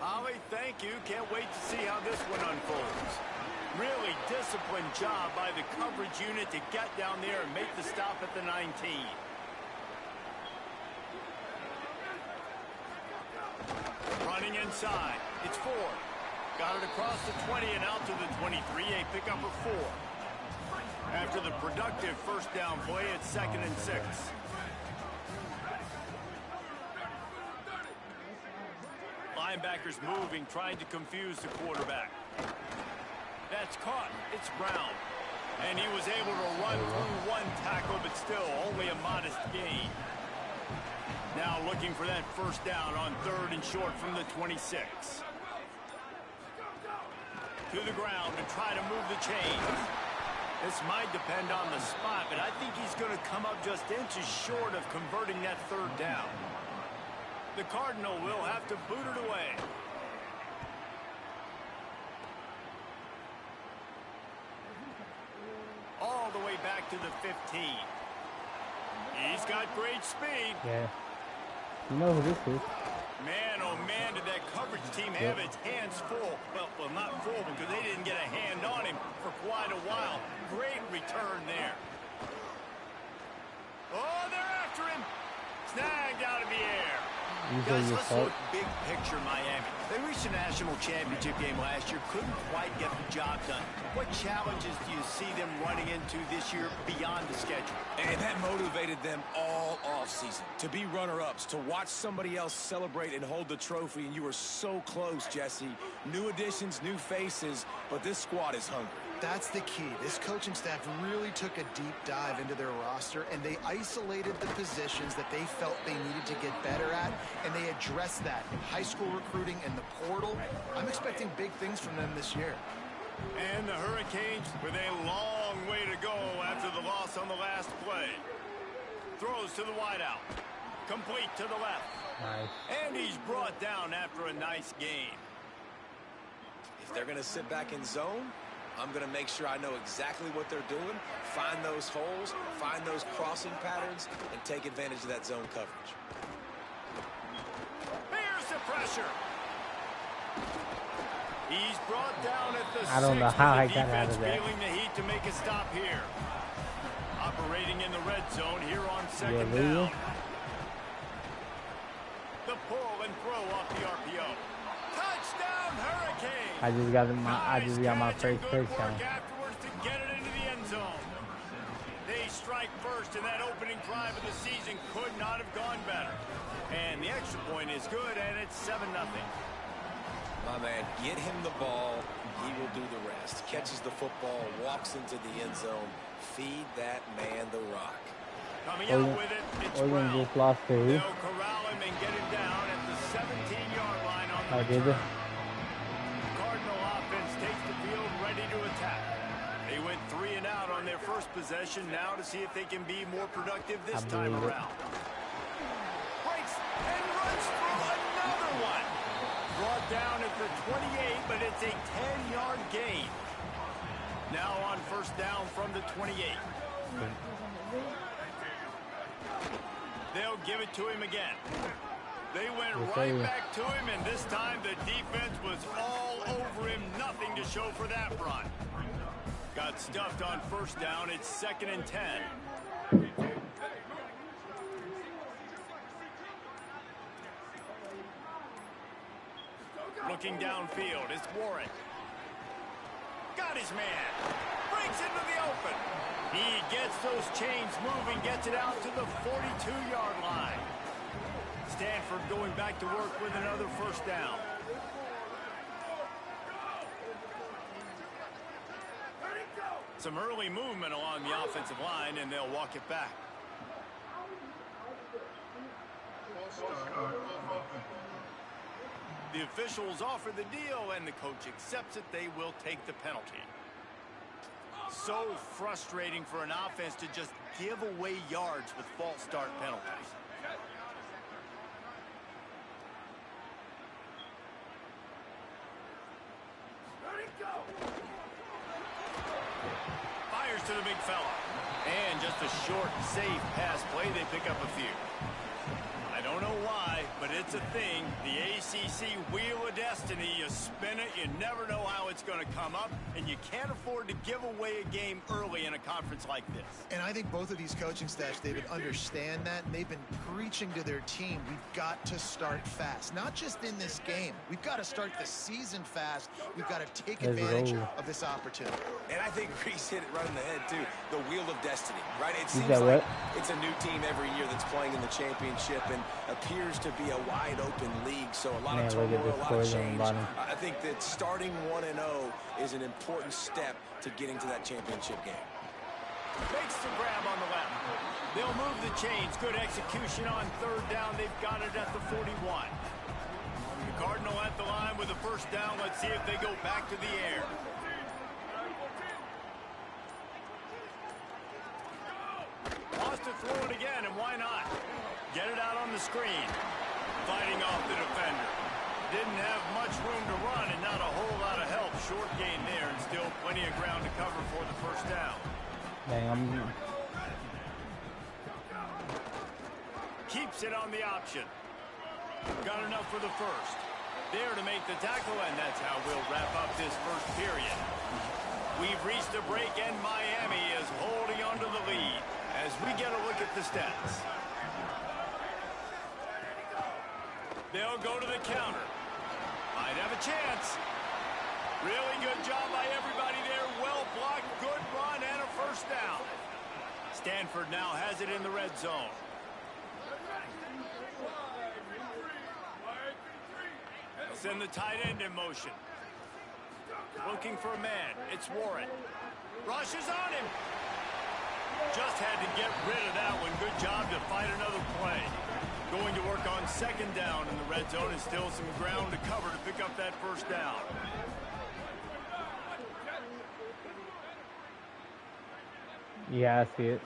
Ollie, thank you. Can't wait to see how this one unfolds. Really disciplined job by the coverage unit to get down there and make the stop at the 19. Running inside. It's Ford. Got it across the 20 and out to the 23. A pickup of 4. After the productive first down play, it's 2nd and 6. Linebackers moving, trying to confuse the quarterback. That's caught. It's Brown. And he was able to run through one tackle, but still only a modest gain. Now looking for that first down on 3rd and short from the 26. To the ground to try to move the chains. This might depend on the spot, but I think he's going to come up just inches short of converting that 3rd down. The Cardinal will have to boot it away. All the way back to the 15. He's got great speed. Yeah. You know who this is. Man, oh man, did that coverage team have its hands full. Well, not full because they didn't get a hand on him for quite a while. Great return there. Oh, they're after him. Snagged out of the air. Guys, let's look big picture Miami. They reached a national championship game last year, couldn't quite get the job done. What challenges do you see them running into this year beyond the schedule? And that motivated them all offseason. To be runner-ups, to watch somebody else celebrate and hold the trophy, and you were so close, Jesse. New additions, new faces, but this squad is hungry. That's the key. This coaching staff really took a deep dive into their roster, and they isolated the positions that they felt they needed to get better at, and they addressed that in high school recruiting and the portal. I'm expecting big things from them this year. And the Hurricanes with a long way to go after the loss on the last play. Throws to the wideout. Complete to the left. Nice. And he's brought down after a nice gain. If they're going to sit back in zone, I'm going to make sure I know exactly what they're doing, find those holes, find those crossing patterns, and take advantage of that zone coverage. Here's the pressure. He's brought down at the 6. I don't know how I got out of that. Feeling the heat to make a stop here. Operating in the red zone here on 2nd down. The pull and throw off the RPO. Touchdown Hurricanes! I just got my first touchdown. Afterwards to get it into the end zone. They strike first, and that opening drive of the season could not have gone better. And the extra point is good, and it's 7-0. My man, get him the ball. He will do the rest. Catches the football, walks into the end zone. Feed that man the rock. Coming out with it, it's Brown. Just lost to who? They'll corral him and get him down at the 17-yard line on the return. Cardinal offense takes the field ready to attack. They went 3 and out on their first possession. Now to see if they can be more productive this time around. Breaks and runs through another one. Brought down at the 28, but it's a 10-yard gain. Now on first down from the 28. They'll give it to him again. They went right back to him, and this time the defense was all over him. Nothing to show for that run. Got stuffed on first down. It's 2nd and 10. Looking downfield, it's Warren. Got his man. Breaks into the open. He gets those chains moving, gets it out to the 42-yard line. Stanford going back to work with another first down. Some early movement along the offensive line, and they'll walk it back. The officials offer the deal, and the coach accepts it. They will take the penalty. So frustrating for an offense to just give away yards with false start penalties. Fires to the big fella. And just a short, safe pass play. They pick up a few. I don't know why, but it's a thing. The ACC Wheel of Destiny, you spin it, you never know how it's going to come up, and you can't afford to give away a game early in a conference like this. And I think both of these coaching staffs, David, understand that, and they've been preaching to their team, we've got to start fast. Not just in this game. We've got to start the season fast. We've got to take advantage of this opportunity. And I think Reese hit it right in the head, too. The Wheel of Destiny, right? It seems like it's a new team every year that's playing in the championship and appears to be a wide-open league, so a lot of turmoil, a lot of change. I think that starting 1-0 is an important step to getting to that championship game. Makes the grab on the left. They'll move the chains. Good execution on third down. They've got it at the 41. The Cardinal at the line with the first down. Let's see if they go back to the air. Wants to throw it again, and why not? Get it out on the screen. Fighting off the defender. Didn't have much room to run and not a whole lot of help. Short gain there and still plenty of ground to cover for the first down. Dang, Keeps it on the option. Got enough for the first. There to make the tackle, and that's how we'll wrap up this first period. We've reached a break, and Miami is holding on to the lead as we get a look at the stats. They'll go to the counter. Might have a chance. Really good job by everybody there. Well blocked, good run, and a first down. Stanford now has it in the red zone. They'll send the tight end in motion. Looking for a man. It's Warren. Rushes on him. Just had to get rid of that one. Good job to fight another play. Going to work on second down in the red zone, and still some ground to cover to pick up that first down. Yeah, I see it.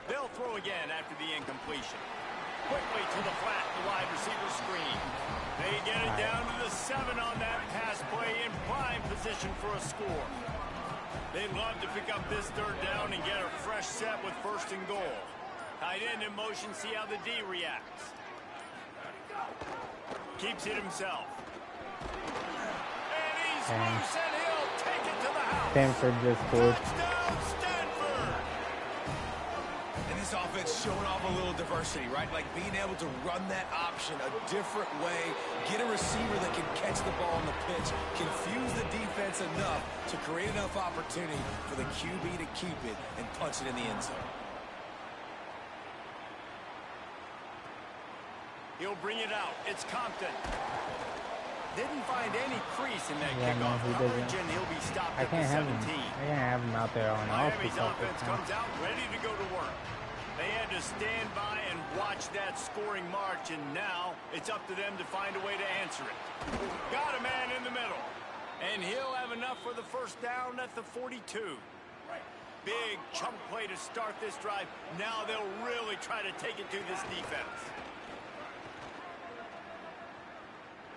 They'll throw again after the incompletion. Quickly to the flat, the wide receiver screen. They get it down to the 7 on that pass play in prime position for a score. They'd love to pick up this third down and get a fresh set with first and goal. Tight end in motion, see how the D reacts. Keeps it himself. And he's loose, and he'll take it to the house. Stanford just scored. Touchdown, Stanford! And this offense showing off a little diversity, right? Like being able to run that option a different way, get a receiver that can catch the ball on the pitch, confuse the defense enough to create enough opportunity for the QB to keep it and punch it in the end zone. He'll bring it out. It's Compton. Didn't find any crease in that Yeah, kickoff no, he coverage, doesn't. and he'll be stopped I at the can't have 17. him. I can't have him out there on Miami's offense. offense comes out ready to go to work. They had to stand by and watch that scoring march, and now it's up to them to find a way to answer it. Got a man in the middle, and he'll have enough for the first down at the 42. Big chunk play to start this drive. Now they'll really try to take it to this defense.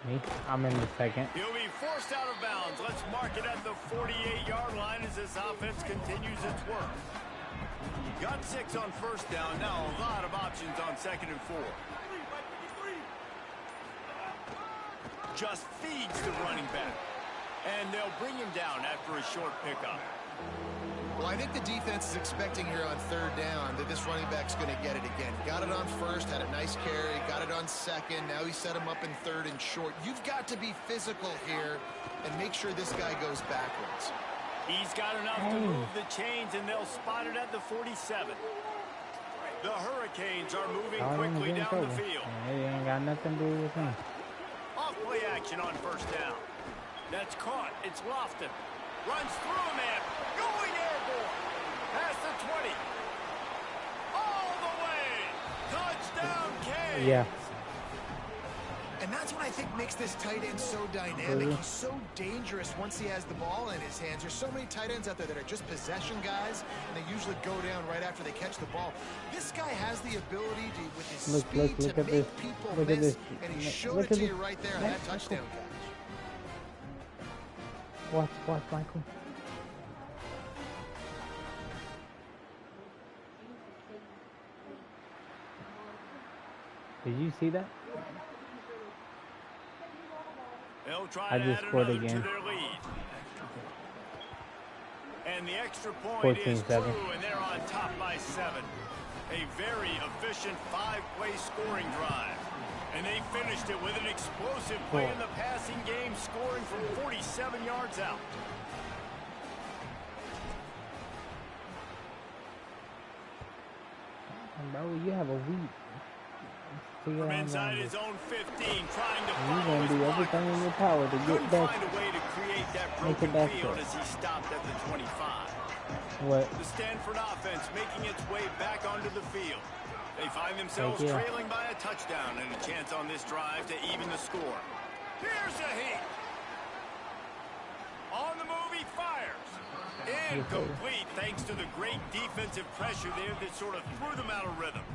Me? I'm in the second. He'll be forced out of bounds. Let's mark it at the 48-yard line as this offense continues its work. Got 6 on first down. Now a lot of options on second and 4. Just feeds the running back. And they'll bring him down after a short pickup. Well, I think the defense is expecting here on third down that this running back's going to get it again. Got it on first, had a nice carry, got it on second. Now he set him up in third and short. You've got to be physical here and make sure this guy goes backwards. He's got enough to move the chains, and they'll spot it at the 47. The Hurricanes are moving quickly down the field. He ain't got nothing to do with him. Off play action on first down. That's caught. It's Lofton. Runs through a man. Going airborne. Past the 20. All the way. Touchdown, Canes. Yeah. And that's what I think makes this tight end so dynamic. He's so dangerous once he has the ball in his hands. There's so many tight ends out there that are just possession guys, and they usually go down right after they catch the ball. This guy has the ability to, with his speed, to make people miss, and he showed it to you right there on that touchdown catch. Watch, Michael. Did you see that? They'll try I to just add scored another again. to their lead. And the extra point is 14-7. through, and they're on top by 7. A very efficient 5-play scoring drive. And they finished it with an explosive play in the passing game, scoring from 47 yards out. Bro, you have a week. From inside his own 15, trying to You're follow going to his do block. everything in your power to Couldn't get back. find a way to create that Make broken it back field there. as he stopped at the 25. What? The Stanford offense making its way back onto the field. They find themselves Thank you. trailing by a touchdown and a chance on this drive to even the score. Here's a heat. On the move, he fires. Incomplete thanks to the great defensive pressure there that sort of threw them out of rhythm.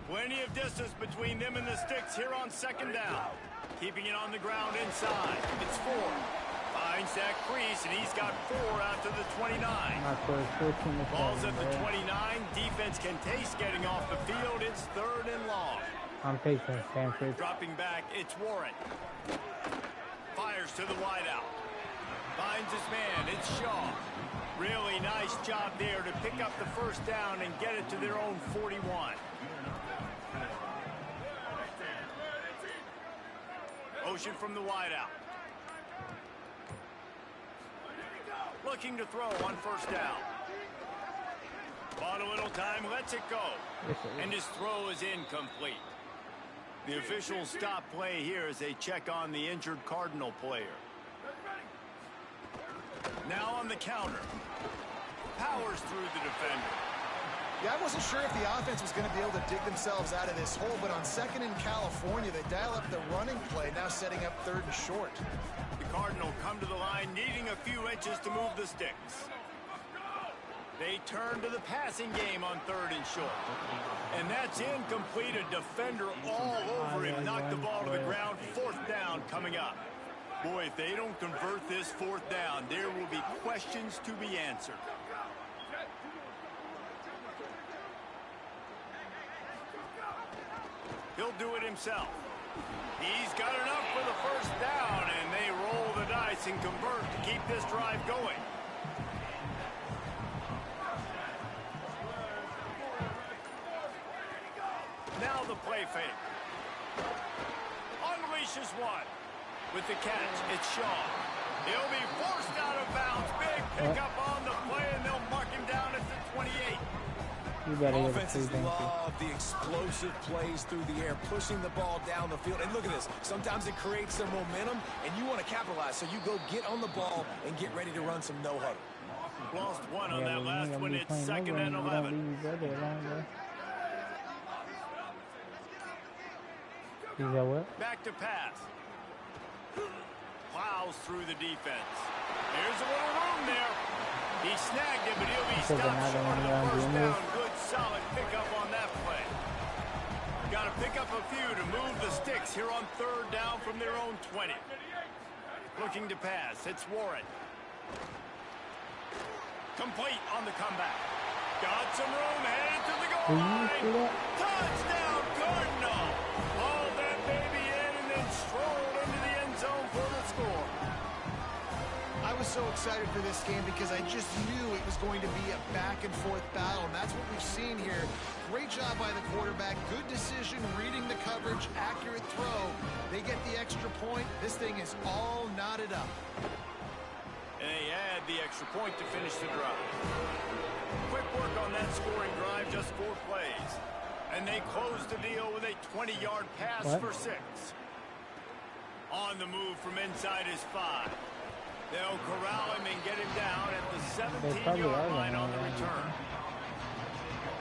Plenty of distance between them and the sticks here on second down. Keeping it on the ground inside. It's 4. Finds that crease, and he's got 4 out to the 29. Ball's at the 29. Defense can taste getting off the field. It's 3rd and long. I'm facing Stanford. Dropping back, it's Warren. Fires to the wideout. Finds his man, it's Shaw. Really nice job there to pick up the first down and get it to their own 41. Motion from the wideout. Looking to throw on first down. Bought a little time, lets it go. And his throw is incomplete. The officials stop play here as they check on the injured Cardinal player. Now on the counter. Powers through the defender. Yeah, I wasn't sure if the offense was going to be able to dig themselves out of this hole, but on 2nd in California, they dial up the running play, now setting up 3rd and short. The Cardinal come to the line, needing a few inches to move the sticks. They turn to the passing game on 3rd and short. And that's incomplete. A defender all over him. Knocked the ball to the ground. 4th down coming up. Boy, if they don't convert this 4th down, there will be questions to be answered. He'll do it himself. He's got enough for the first down, and they roll the dice and convert to keep this drive going. Now the play fake. Unleashes one. With the catch, it's Shaw. He'll be forced out of bounds. Big pickup on the play, and they'll mark him down at the 28. You better get a Offenses free love the explosive plays through the air, pushing the ball down the field. And look at this. Sometimes it creates some momentum, and you want to capitalize. So you go get on the ball and get ready to run some no-huddle. Lost one on that last one. It's 2nd and 11. Is that what? Back to pass. Plows through the defense. There's a little room there. He snagged it, but he'll be stopped short of the first down. Good, solid pickup on that play. Got to pick up a few to move the sticks here on 3rd down from their own 20. Looking to pass. It's Warren. Complete on the comeback. Got some room, headed to the goal line. Touchdown, Cardinal. Hauled that baby in and then strolled into the end zone for the score. I was so excited for this game because I just knew it was going to be a back-and-forth battle, and that's what we've seen here. Great job by the quarterback, good decision, reading the coverage, accurate throw. They get the extra point. This thing is all knotted up. And they add the extra point to finish the drive. Quick work on that scoring drive, just 4 plays. And they close the deal with a 20-yard pass for 6. On the move from inside his 5. They'll corral him and get him down at the 17-yard line on the return.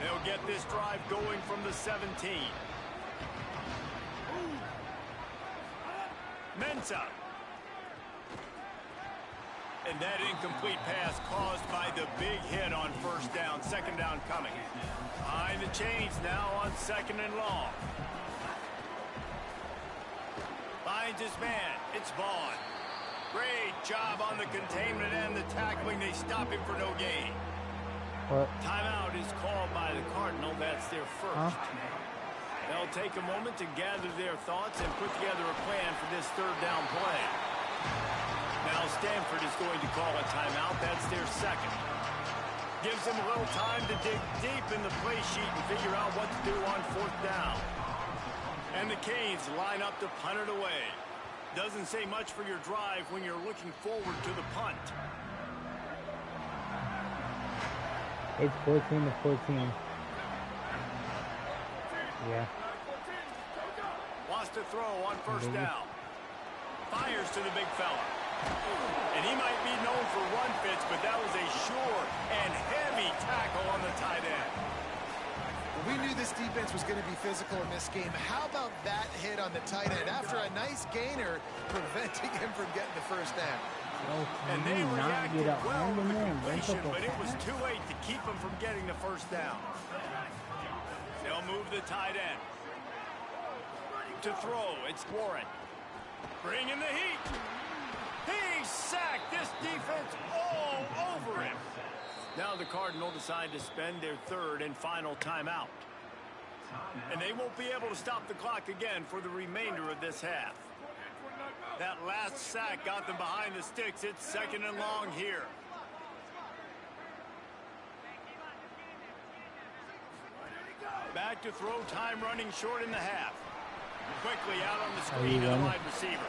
They'll get this drive going from the 17. Mensa. And that incomplete pass caused by the big hit on first down. 2nd down coming. Behind the chains now on 2nd and long. Finds his man. It's Vaughn. Great job on the containment and the tackling. They stop him for no gain. What? Timeout is called by the Cardinal. That's their first. They'll take a moment to gather their thoughts and put together a plan for this third down play. Now Stanford is going to call a timeout. That's their second. Gives them a little time to dig deep in the play sheet and figure out what to do on fourth down. And the Canes line up to punt it away. Doesn't say much for your drive when you're looking forward to the punt. It's 14-14. Yeah. Wants to throw on first down. Fires to the big fella. And he might be known for run fits, but that was a sure and heavy tackle on the tight end. We knew this defense was going to be physical in this game. How about that hit on the tight end after a nice gainer preventing him from getting the first down? And they reacted well with the completion, but it was too late to keep him from getting the first down. They'll move the tight end. To throw, it's Warren. Bring in the heat. He sacked this defense all over him. Now the Cardinals decide to spend their third and final timeout. And they won't be able to stop the clock again for the remainder of this half. That last sack got them behind the sticks. It's second and long here. Back to throw, time running short in the half. Quickly out on the screen of the wide receiver.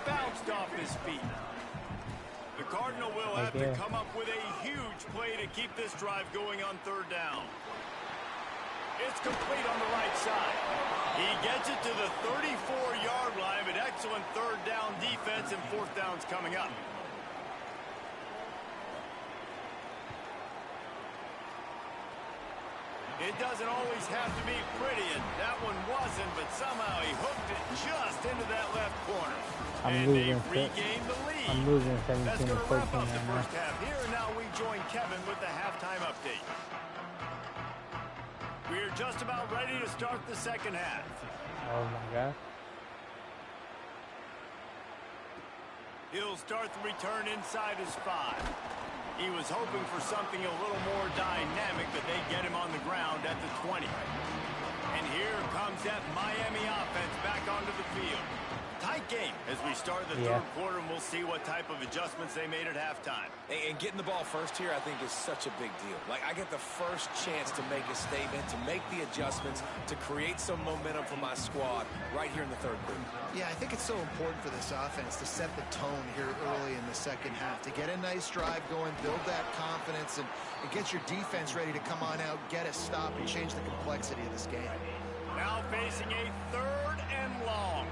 Bounced off his feet. The Cardinal will have to come up with a huge play to keep this drive going on third down. It's complete on the right side. He gets it to the 34-yard line, but excellent third down defense and fourth down's coming up. It doesn't always have to be pretty, and that one wasn't, but somehow he hooked it just into that left corner. And they regained the lead. I'm losing 17-14 That's going to wrap up the right first half here, and now we join Kevin with the halftime update. We're just about ready to start the second half. Oh, my God. He'll start the return inside his 5. He was hoping for something a little more dynamic, but they get him on the ground at the 20. And here comes that Miami offense back onto the field. Tight game as we start the third quarter, and we'll see what type of adjustments they made at halftime. And getting the ball first here, I think, is such a big deal. Like, I get the first chance to make a statement, to make the adjustments, to create some momentum for my squad right here in the third quarter. Yeah, I think it's so important for this offense to set the tone here early in the second half, to get a nice drive going, build that confidence, and get your defense ready to come on out, get a stop, and change the complexity of this game. Now facing a third and long.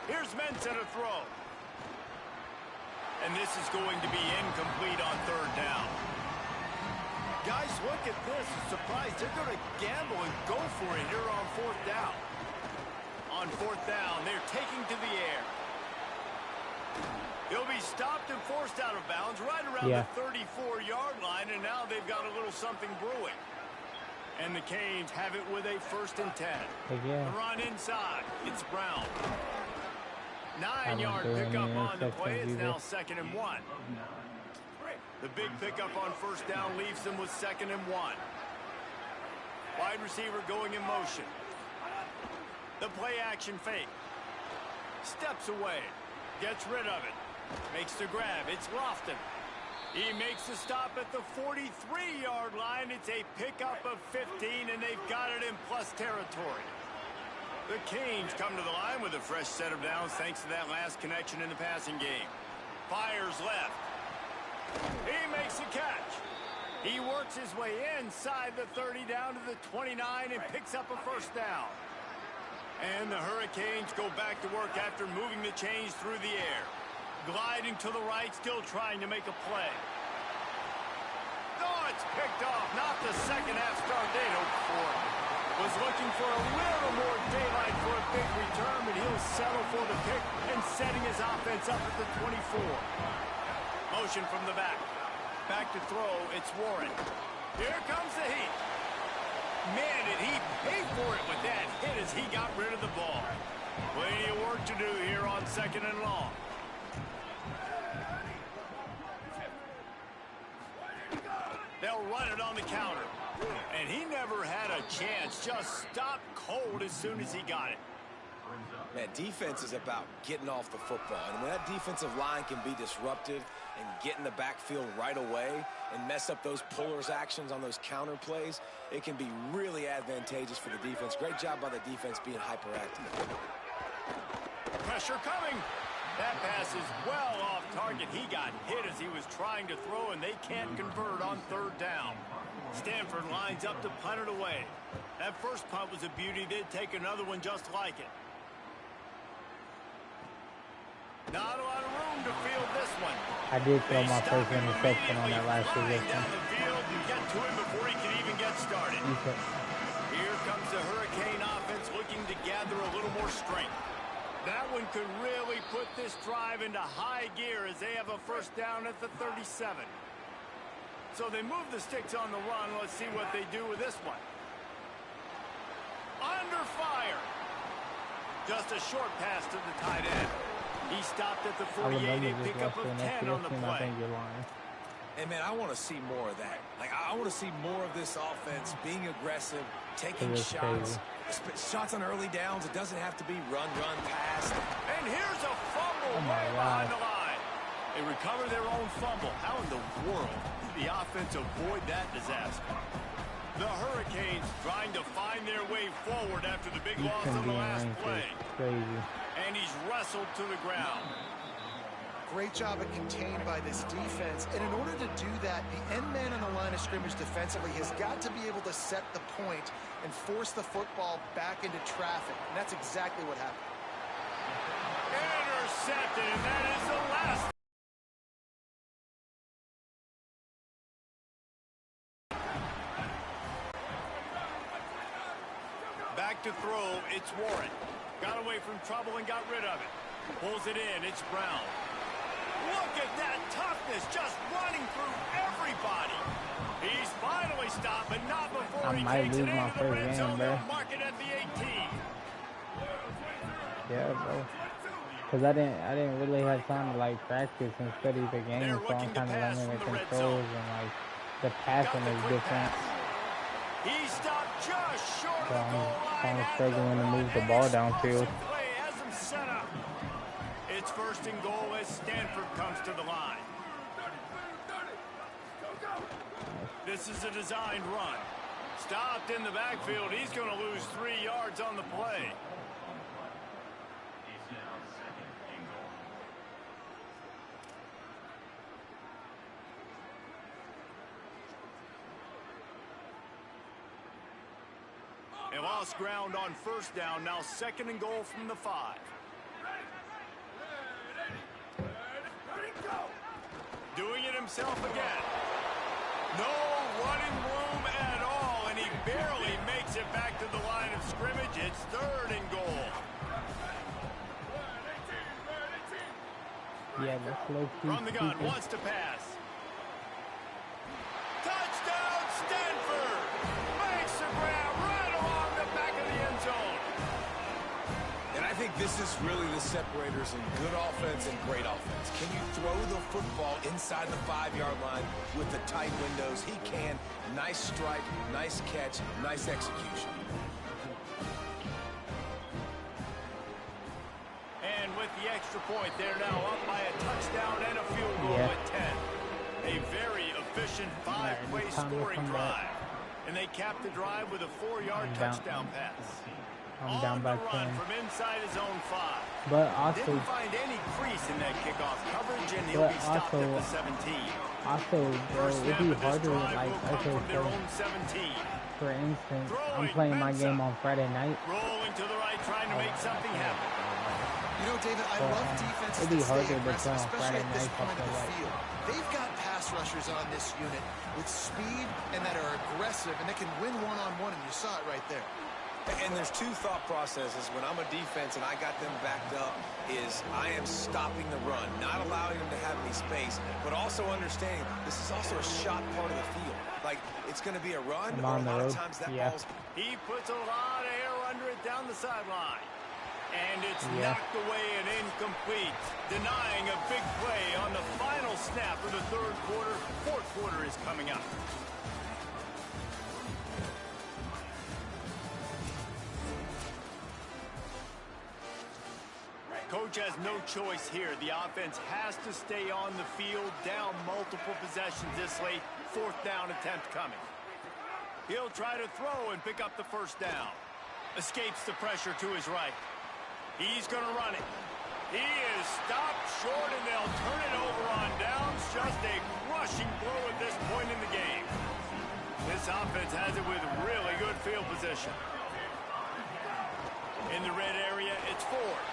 Here's Mensah to throw. And this is going to be incomplete on third down. Guys, look at this. Surprised. They're going to gamble and go for it here on fourth down. On fourth down, they're taking to the air. He'll be stopped and forced out of bounds right around the 34-yard line, and now they've got a little something brewing. And the Canes have it with a 1st and 10. The run inside. It's Brown. 9-yard pickup on the play. It's now 2nd and 1. The big pickup on first down leaves them with 2nd and 1. Wide receiver going in motion. The play action fake. Steps away. Gets rid of it. Makes the grab. It's Lofton. He makes the stop at the 43-yard line. It's a pickup of 15, and they've got it in plus territory. The Canes come to the line with a fresh set of downs thanks to that last connection in the passing game. Fires left. He makes the catch. He works his way inside the 30 down to the 29 and picks up a first down. And the Hurricanes go back to work after moving the chains through the air. Gliding to the right, still trying to make a play. Oh, it's picked off. Not the second half start they'd hoped for. Was looking for a little more daylight for a big return, but he'll settle for the pick and setting his offense up at the 24. Motion from the back. Back to throw, it's Warren. Here comes the heat. Man, did he pay for it with that hit as he got rid of the ball. Plenty of work to do here on 2nd and long. They'll run it on the counter. And he never had a chance. Just stopped cold as soon as he got it. Man, defense is about getting off the football. And when that defensive line can be disrupted and get in the backfield right away and mess up those pullers actions on those counter plays, it can be really advantageous for the defense. Great job by the defense being hyperactive. Pressure coming. That pass is well off target. He got hit as he was trying to throw, and they can't convert on 3rd down. Stanford lines up to punt it away. That first punt was a beauty. They'd take another one just like it. Not a lot of room to field this one. I did throw my first interception on that last possession. Down the field and get to him before he can even get started. Here comes the Hurricane offense looking to gather a little more strength. That one could really put this drive into high gear as they have a first down at the 37. So they move the sticks on the run. Let's see what they do with this one. Under fire. Just a short pass to the tight end. He stopped at the 48, a pickup of 10 on the play. Hey, man, I want to see more of that. Like, I want to see more of this offense being aggressive, taking shots. Shots on early downs. It doesn't have to be run, pass. And here's a fumble right behind the line. They recover their own fumble. How in the world did the offense avoid that disaster? The Hurricanes trying to find their way forward after the big loss on the last play. Crazy. And he's wrestled to the ground. Great job of contained by this defense. And in order to do that, the end man on the line of scrimmage defensively has got to be able to set the point and force the football back into traffic. And that's exactly what happened. Intercepted, and that is the last. Back to throw, it's Warren. Got away from trouble and got rid of it. Pulls it in, it's Brown. Look at that toughness, just running through everybody. He's finally stopped, but not before he takes it into the red zone. They'll mark it at the 18. Yeah, bro. Because I didn't really have time to like practice and study the game, so I'm kind of learning the controls and like the passing is different. He stopped just short of the goal line. I'm struggling to move the ball downfield. It's 1st and goal as Stanford comes to the line. This is a designed run. Stopped in the backfield. He's going to lose 3 yards on the play. They lost ground on 1st down. Now 2nd and goal from the 5. Doing it himself again. No running room at all, and he barely makes it back to the line of scrimmage. It's 3rd and goal. Yeah, that's low key. From the gun, wants to pass. Touchdown, Stanford! Makes the grab right along the back of the end zone. And I think this is really the separators in good offense and great offense. Can you throw the football inside the 5-yard line with the tight windows? He can. Nice strike, nice catch, nice execution. And with the extra point, they're now up by a touchdown and a field goal at 10. A very efficient 5-play scoring drive. And they cap the drive with a 4-yard touchdown pass. I'm down by 10. From inside his own 5. But also, didn't find any crease in that kickoff coverage, and he'll be stopped at the 17. Also, bro, it'd be harder, like, okay, so, for instance, I'm playing my game on Friday night. Rolling to the right, trying to make something happen. You know, David, I love defenses it'd be that harder stay to aggressive, play on especially Friday at this night. point of the field. They've got pass rushers on this unit with speed and that are aggressive, and they can win one-on-one, and you saw it right there. And there's two thought processes when I'm a defense and I got them backed up is I am stopping the run, not allowing them to have any space, but also understanding this is also a shot part of the field. Like, it's going to be a run, or a lot of times that ball's... He puts a lot of air under it down the sideline. And it's knocked away and incomplete, denying a big play on the final snap of the third quarter. Fourth quarter is coming up. Coach has no choice here. The offense has to stay on the field, down multiple possessions this late. Fourth down attempt coming. He'll try to throw and pick up the first down. Escapes the pressure to his right. He's going to run it. He is stopped short, and they'll turn it over on downs. Just a crushing blow at this point in the game. This offense has it with really good field position. In the red area, it's Ford.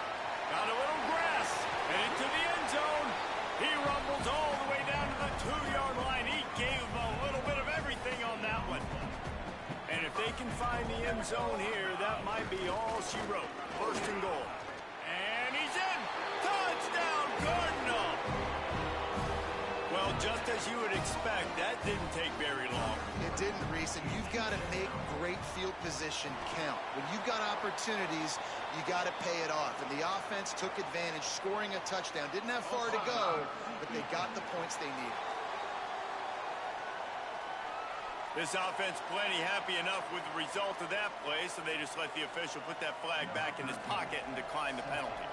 Got a little grass, and into the end zone. He rumbles all the way down to the 2-yard line. He gave him a little bit of everything on that one. And if they can find the end zone here, that might be all she wrote. First and goal. And he's in. Touchdown, Cardinal. Well, just as you would expect, that didn't take very long. It didn't, Reese, and you've got to make great field position count. When you've got opportunities, you got to pay it off. And the offense took advantage, scoring a touchdown. Didn't have far to go, but they got the points they needed. This offense plenty happy enough with the result of that play, so they just let the official put that flag back in his pocket and decline the penalty.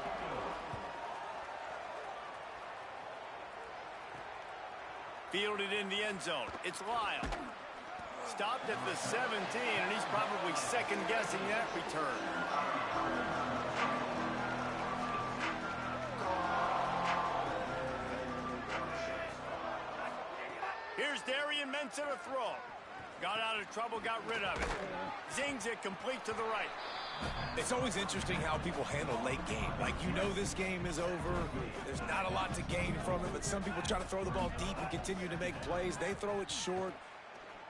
Fielded in the end zone. It's Lyle. Stopped at the 17, and he's probably second-guessing that return. Here's Darian Mensah to throw. Got out of trouble, got rid of it. Zings it complete to the right. It's always interesting how people handle late game. Like, you know this game is over. There's not a lot to gain from it, but some people try to throw the ball deep and continue to make plays. They throw it short.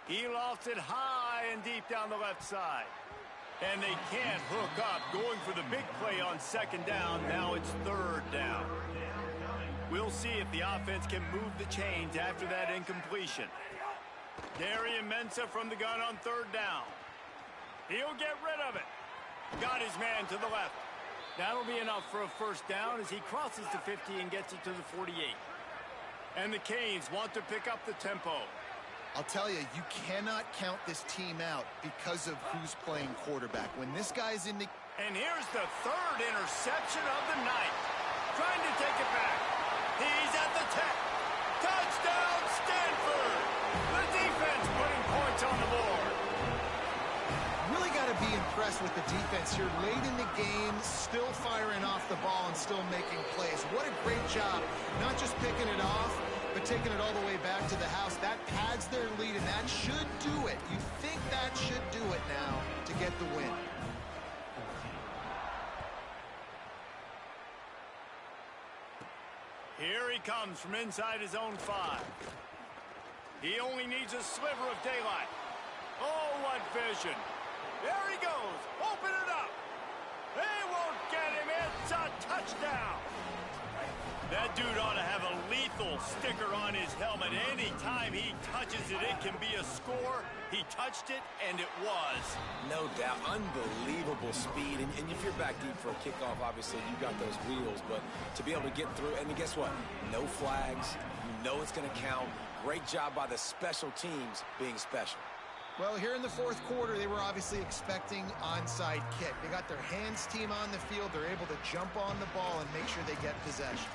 He lofts it high and deep down the left side. And they can't hook up. Going for the big play on second down. Now it's third down. We'll see if the offense can move the chains after that incompletion. Darian Mensah from the gun on third down. He'll get rid of it. Got his man to the left. That'll be enough for a first down as he crosses the 50 and gets it to the 48. And the Canes want to pick up the tempo. I'll tell you, you cannot count this team out because of who's playing quarterback. When this guy's in the... And here's the third interception of the night. Trying to take it back. He's at the 10. Touchdown, Stanford. The defense putting points on the board. Really got to be impressed with the defense here. Late in the game, still firing off the ball and still making plays. What a great job. Not just picking it off, but taking it all the way back to the house. That pads their lead, and that should do it. You think that should do it now to get the win. Here he comes from inside his own 5. He only needs a sliver of daylight. Oh, what vision. There he goes. Open it up. They won't get him. It's a touchdown. That dude ought to have a lethal sticker on his helmet. Anytime he touches it, it can be a score. He touched it, and it was. No doubt. Unbelievable speed. And if you're back deep for a kickoff, obviously, you got those wheels. But to be able to get through, and guess what? No flags. You know it's going to count. Great job by the special teams being special. Well, here in the fourth quarter, they were obviously expecting onside kick. They got their hands team on the field. They're able to jump on the ball and make sure they get possession.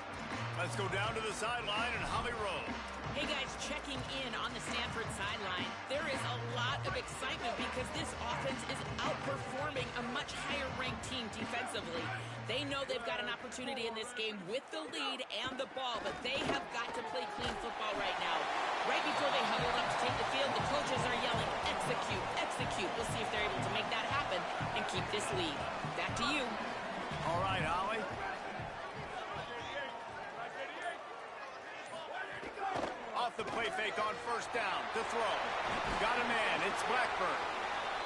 Let's go down to the sideline and Holly Rowe. Hey, guys, checking in on the Stanford sideline. There is a lot of excitement because this offense is outperforming a much higher ranked team defensively. They know they've got an opportunity in this game with the lead and the ball, but they have got to play clean football right now. Right before they huddled up to take the field, the coaches are yelling, execute, execute. We'll see if they're able to make that happen and keep this lead. Back to you. All right, Holly. Off the play fake on first down to throw. Got a man. It's Blackburn.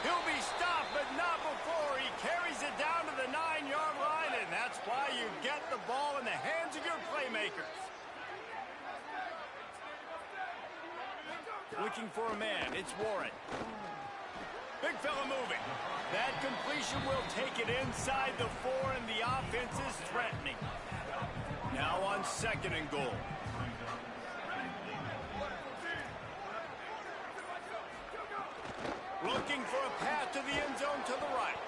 He'll be stopped, but not before he carries it down to the 9-yard line, and that's why you get the ball in the hands of your playmakers. Looking for a man. It's Warren. Big fella moving. That completion will take it inside the 4, and the offense is threatening. Now on 2nd and goal. Looking for a path to the end zone to the right.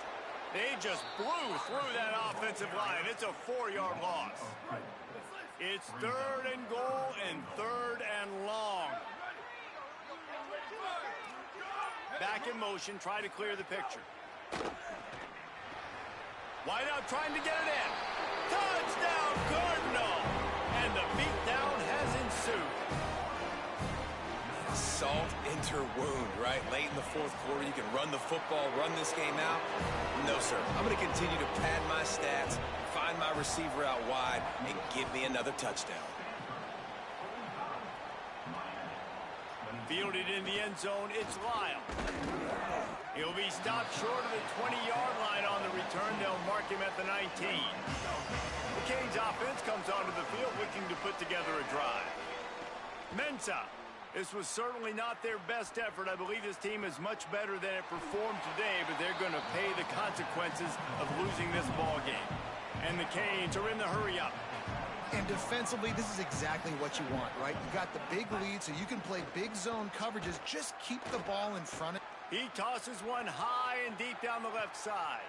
They just blew through that offensive line. It's a 4-yard loss. It's 3rd and goal and 3rd and long. Back in motion, try to clear the picture. Wide out trying to get it in. Touchdown, Cardinal! And the beatdown has ensued. Salt into wound, right? Late in the 4th quarter, you can run the football, run this game out. No, sir. I'm going to continue to pad my stats, find my receiver out wide, and give me another touchdown. Fielded in the end zone, it's Lyle. He'll be stopped short of the 20-yard line on the return. They'll mark him at the 19. The Canes offense comes onto the field looking to put together a drive. Mensah. This was certainly not their best effort. I believe this team is much better than it performed today, but they're going to pay the consequences of losing this ball game. And the Canes are in the hurry-up. And defensively, this is exactly what you want, right? You got the big lead, so you can play big zone coverages. Just keep the ball in front of. He tosses one high and deep down the left side.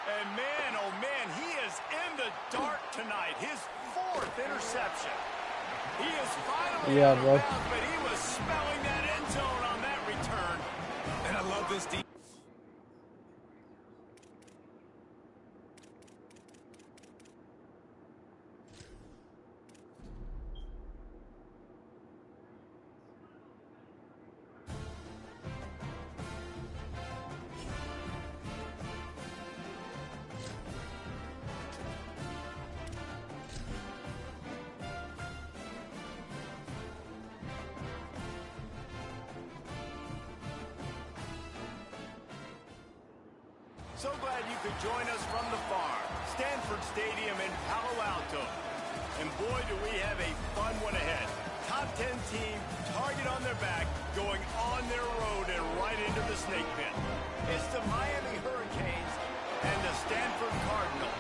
And man, oh man, he is in the dark tonight. His 4th interception. He is finally out of bounds, but he was smelling that end zone on that return. And I love this defense. So glad you could join us from the farm, Stanford Stadium in Palo Alto. And boy, do we have a fun one ahead. Top 10 team, target on their back, going on their road and right into the snake pit. It's the Miami Hurricanes and the Stanford Cardinal.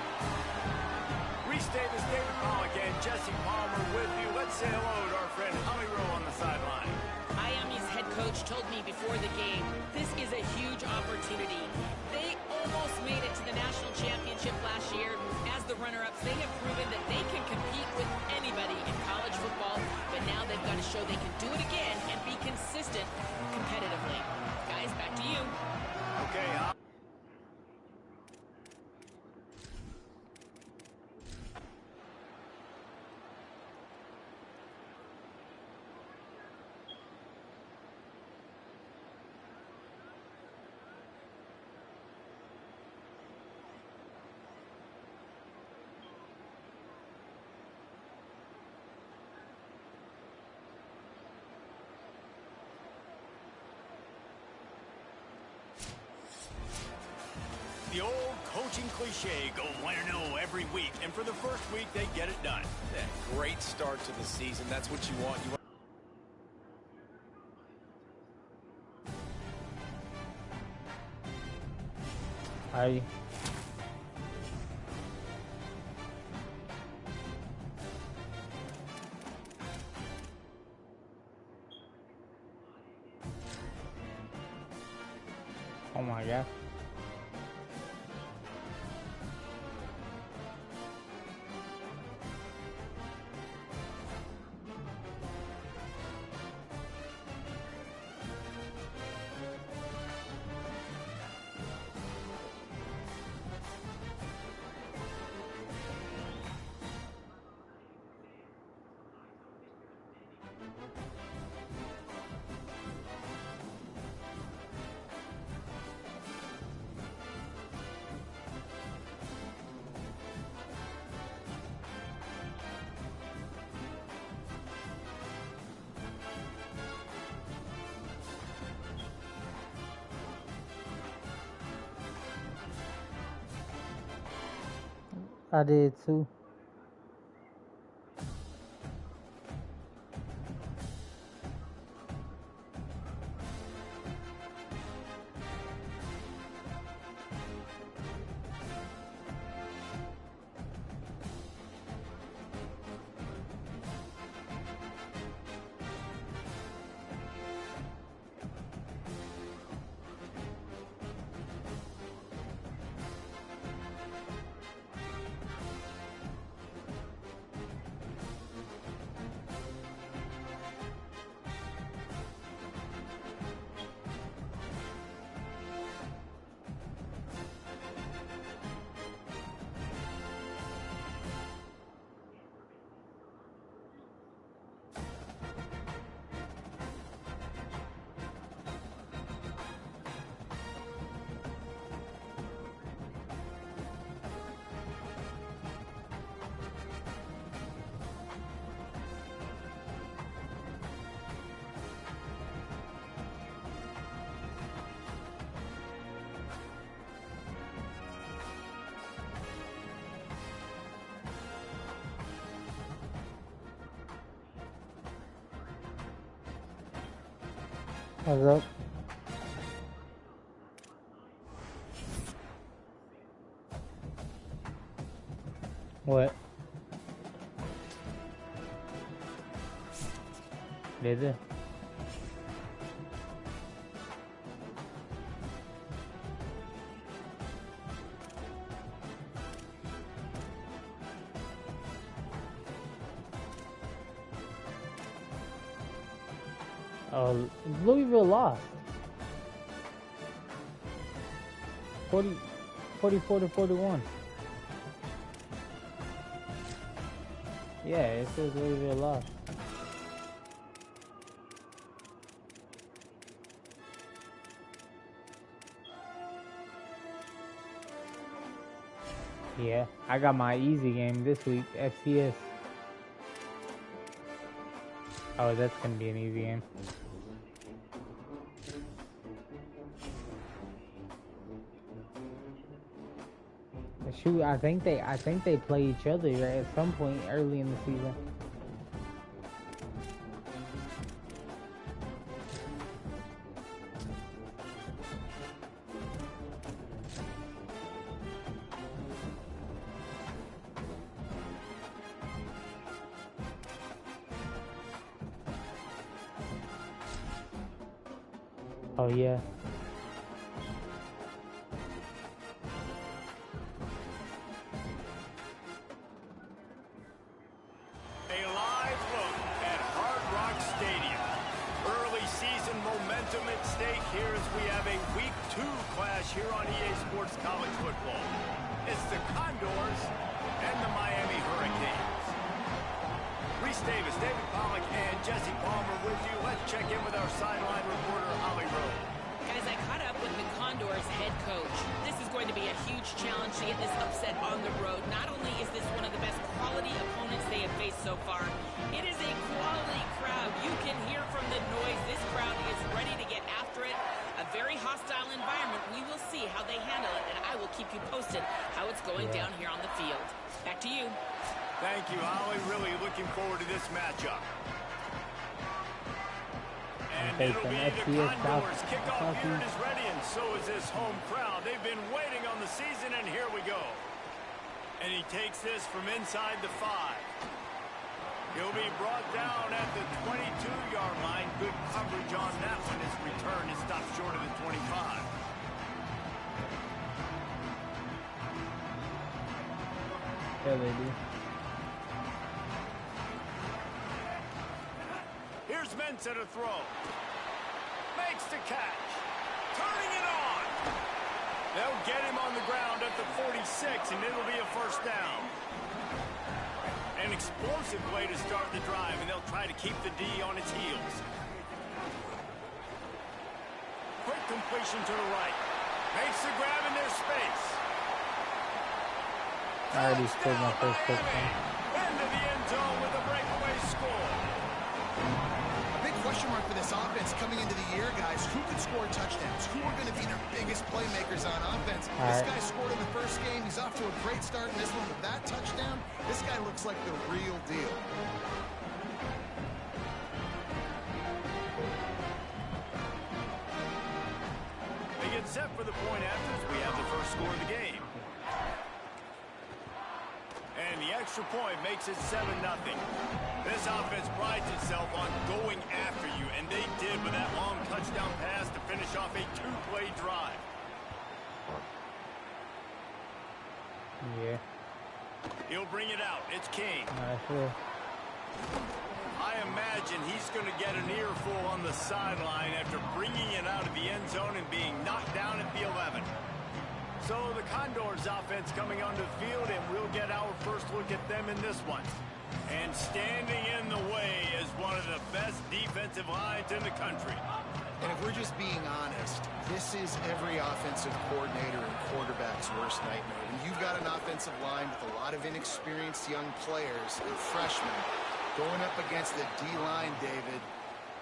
Reese Davis, David Pollock, and Jesse Palmer with you. Let's say hello to our friend Holly Rowe on the sideline. Miami's head coach told me before the game, this is a huge opportunity. They almost made it to the national championship last year. As the runner-ups, they have proven that they can compete with anybody in college football, but now they've got to show they can do it again and be consistent competitively. Guys, back to you. Okay, the old coaching cliche, go 1-0 every week. And for the first week, they get it done. Yeah, great start to the season. That's what you want. Hi. Oh my God. I did too. What's up? What? Did it? Oh, Louisville lost. 44-41. Yeah, it says Louisville lost. Yeah, I got my easy game this week, FCS. Oh, that's gonna be an easy game. Shoot, I think they play each other right at some point early in the season. Oh yeah. Here on EA Sports College Football. It's the Condors and the Miami Hurricanes. Reese Davis, David Pollack, and Jesse Palmer with you. Let's check in with our sideline reporter, Holly Rowe. Guys, I caught up with the Condors head coach. This is going to be a huge challenge to get this upset on the road. Not only is this one of the best quality opponents they have faced so far, it is a quality crowd. You can hear from the noise. This crowd is ready to get after it. A very hostile environment. We will see how they handle it, and I will keep you posted how it's going down here on the field. Back to you. Thank you, Holly. Really looking forward to this matchup. And it'll be the Condors. Kickoff here is ready, and so is this home crowd. They've been waiting on the season, and here we go. And he takes this from inside the 5. He'll be brought down at the 22-yard line. Good coverage on that one. His return is stopped short of the 25. Yeah, they do. Here's Mensah to throw. Makes the catch. Turning it on. They'll get him on the ground at the 46, and it'll be a first down. An explosive way to start the drive, and they'll try to keep the D on its heels. Quick completion to the right. Makes the grab in their space. I already scored my first touchdown. Into the end zone with a breakaway score. A big question mark for this offense coming into the year, guys. Who could score touchdowns? Who are going to be their biggest playmakers on offense? This guy scored in the first first game. He's off to a great start in this one with that touchdown. This guy looks like the real deal. They get set for the point after as we have the first score of the game. And the extra point makes it 7-0. This offense prides itself on going after you, and they did with that long touchdown pass to finish off a 2-play drive. Yeah. He'll bring it out. It's King. Cool. I imagine he's going to get an earful on the sideline after bringing it out of the end zone and being knocked down at the 11. So the Condors offense coming onto the field, and we'll get our first look at them in this one. And standing in the way is one of the best defensive lines in the country. And if we're just being honest, this is every offensive coordinator and quarterback's worst nightmare. When you've got an offensive line with a lot of inexperienced young players and freshmen going up against the D-line, David,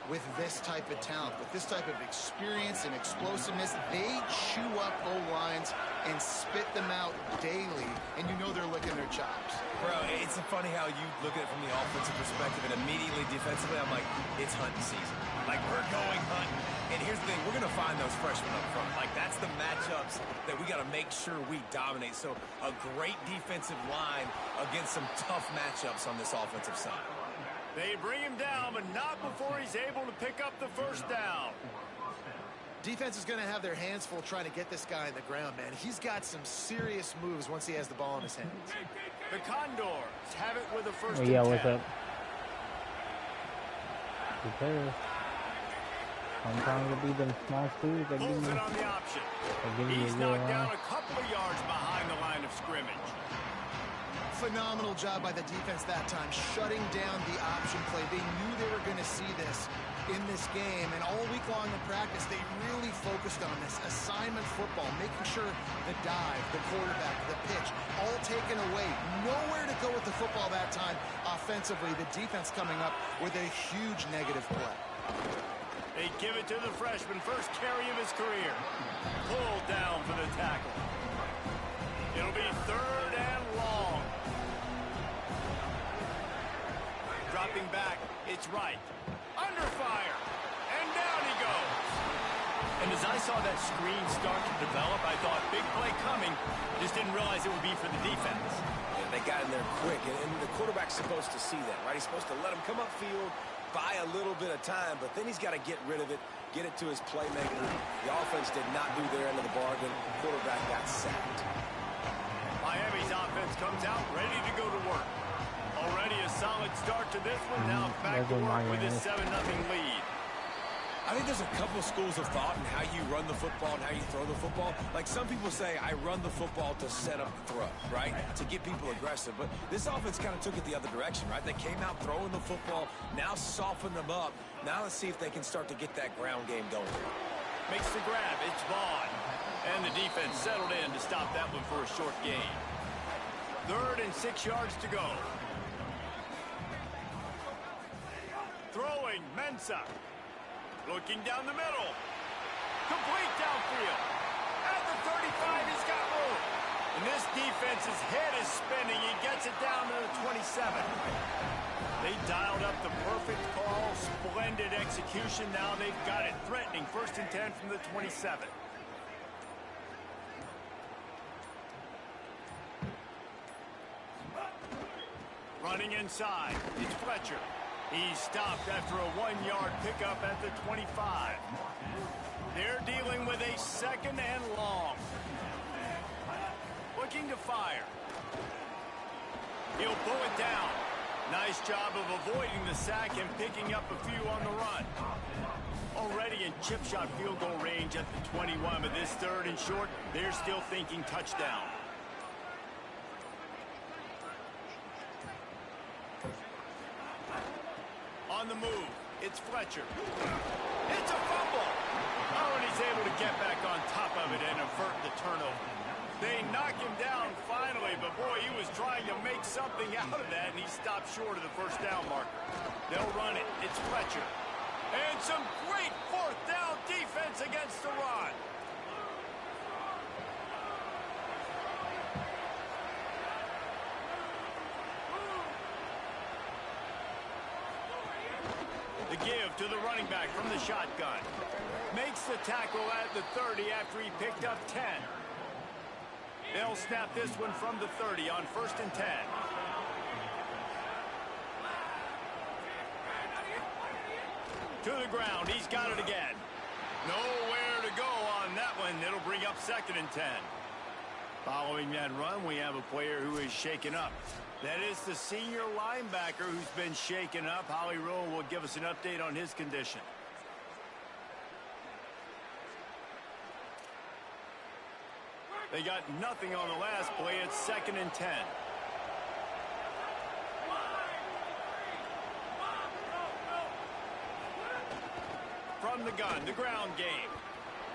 with this type of talent, with this type of experience and explosiveness, they chew up O-lines and spit them out daily, and you know they're licking their chops. Bro, it's funny how you look at it from the offensive perspective, and immediately defensively, I'm like, it's hunting season. Like, we're going hunting. And here's the thing, we're going to find those freshmen up front. Like, that's the matchups that we got to make sure we dominate. So, a great defensive line against some tough matchups on this offensive side. They bring him down, but not before he's able to pick up the first down. Defense is going to have their hands full trying to get this guy on the ground, man. He's got some serious moves once he has the ball in his hands. The Condors have it with the first yeah, and 10. what's up? Because sometimes it be them small schools that Pulls it on the option. He's knocked down a couple of yards behind the line of scrimmage. Phenomenal job by the defense that time, shutting down the option play. They knew they were going to see this in this game, and all week long in practice, they really focused on this assignment football, making sure the dive, the quarterback, the pitch, all taken away. Nowhere to go with the football that time offensively. The defense coming up with a huge negative play. They give it to the freshman, first carry of his career. Pulled down for the tackle. It'll be 3rd and long. Dropping back, it's right. Under fire, and down he goes. And as I saw that screen start to develop, I thought big play coming. Just didn't realize it would be for the defense. Yeah, they got in there quick, and the quarterback's supposed to see that, right? He's supposed to let him come upfield, buy a little bit of time, but then he's got to get rid of it, get it to his playmaker. The offense did not do their end of the bargain. The quarterback got sacked. Miami's offense comes out ready to go to work. Already a solid start to this one. Now back to work with this 7-0 lead. I think there's a couple schools of thought in how you run the football and how you throw the football. Like some people say, I run the football to set up the throw, right? To get people aggressive. But this offense kind of took it the other direction, right? They came out throwing the football, now soften them up. Now let's see if they can start to get that ground game going. Makes the grab. It's Vaughn. And the defense settled in to stop that one for a short gain. 3rd and 6 yards to go. Throwing, Mensah. Looking down the middle. Complete downfield. At the 35, he's got room. And this defense's head is spinning. He gets it down to the 27. They dialed up the perfect call. Splendid execution. Now they've got it threatening. 1st and 10 from the 27. Running inside. It's Fletcher. He stopped after a 1-yard pickup at the 25. They're dealing with a 2nd and long. Looking to fire. He'll pull it down. Nice job of avoiding the sack and picking up a few on the run. Already in chip shot field goal range at the 21, but this 3rd and short, they're still thinking touchdown. On the move, it's Fletcher. It's a fumble. Oh, and he's able to get back on top of it and avert the turnover. They knock him down finally, but boy, he was trying to make something out of that, and he stopped short of the 1st down marker. They'll run it. It's Fletcher. And some great 4th down defense against the run. to the running back from the shotgun. Makes the tackle at the 30 after he picked up 10. They'll snap this one from the 30 on 1st and 10. To the ground. He's got it again. Nowhere to go on that one. It'll bring up 2nd and 10. Following that run, we have a player who is shaken up. That is the senior linebacker who's been shaken up. Holly Rowe will give us an update on his condition. They got nothing on the last play. It's 2nd and 10. From the gun, the ground game.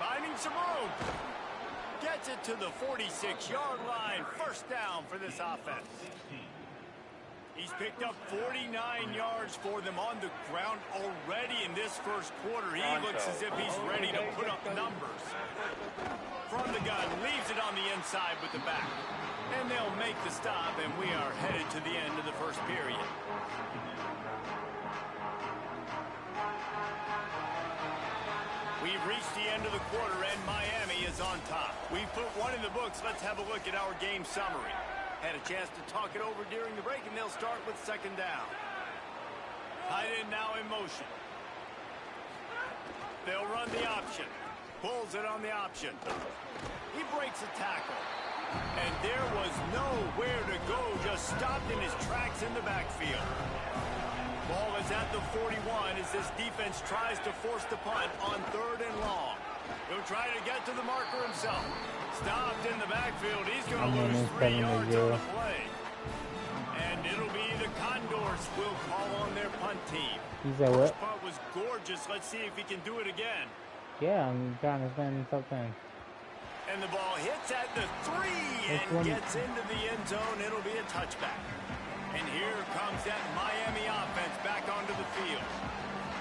Finding some room. Gets it to the 46-yard line. 1st down for this offense. He's picked up 49 yards for them on the ground already in this 1st quarter. He looks as if he's ready to put up numbers. From the gun, leaves it on the inside with the back. And they'll make the stop, and we are headed to the end of the 1st period. We've reached the end of the quarter, and Miami is on top. We've put one in the books. Let's have a look at our game summary. Had a chance to talk it over during the break, and they'll start with 2nd down. Tight end now in motion. They'll run the option. Pulls it on the option. He breaks a tackle. And there was nowhere to go. Just stopped in his tracks in the backfield. Ball is at the 41 as this defense tries to force the punt on 3rd and long. He'll try to get to the marker himself. Stopped in the backfield. He's going to lose 3 yards on the play. And it'll be the Condors will call on their punt team. He said what? First punt was gorgeous. Let's see if he can do it again. Yeah, I'm trying to send something. And the ball hits at the 3 and gets into the end zone. It'll be a touchback. And here comes that Miami offense back onto the field.